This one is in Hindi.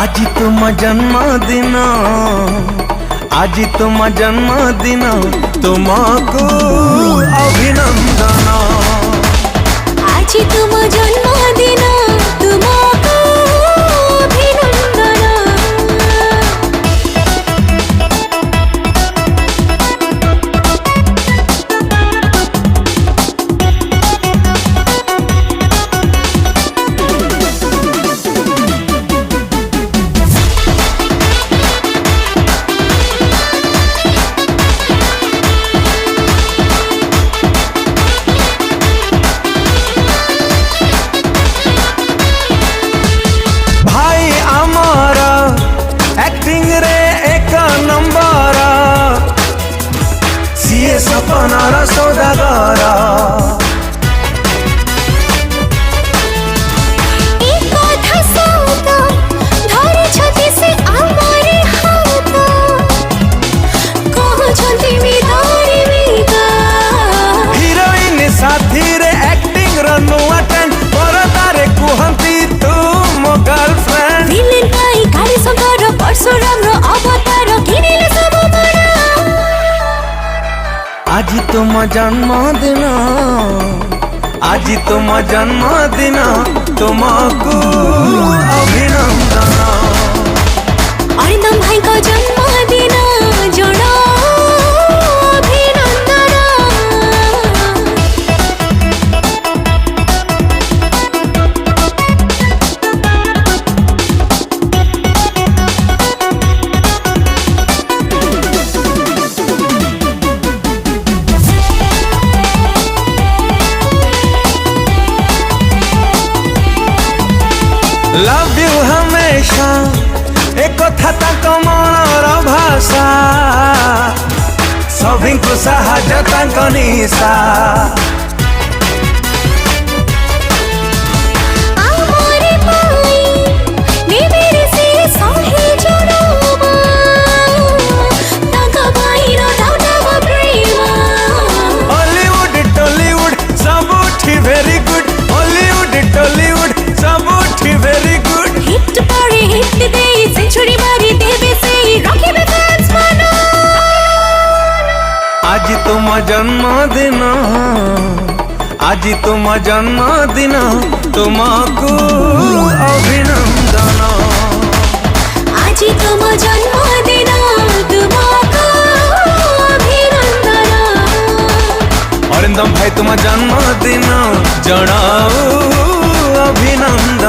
आज तुम जन्मदिन, आज तुम जन्मदिन, तुमको अभिनंदन। आज तुम जन्मदिन, तुमको अभिनंदन। एक्टिंग रे एक नंबर, सीए सपनार सौदागर। हिरोइन साथी रे एक्टिंग रो नुआ ट्रेंड, परदारे कुहंती तू मो गर्लफ्रेंड। विलेन पाई काली संकर परशुराम रो अवतार, किनिले सब मरा। आज तुम जन्मदिन, आज तुम जन्मदिन, तुमको अभिनंदन। अरिंदम भाई का जन्मदिन, जड़ा अभिनंदन। लव यू हमेशा एक कथा मनर भाषा, सभी को साहाଯ୍य तांक निशा। हॉलीवुड टॉलीवुड सबुठी वेरी गुड, हॉलीवुड टॉलीवुड सबुठी वेरी गुड। हिट पड़े हिट दे, सेंचुरी मारी देवे से रखिबे फैंस मना। आज तुम जन्मदिन, आज तुम जन्मदिन, तुमको अभिनंदन। आज तुम जन्मदिन, तुमको अभिनंदन। अरिंदम भाई तुम जन्मदिन, जणाओ अभिनंदन।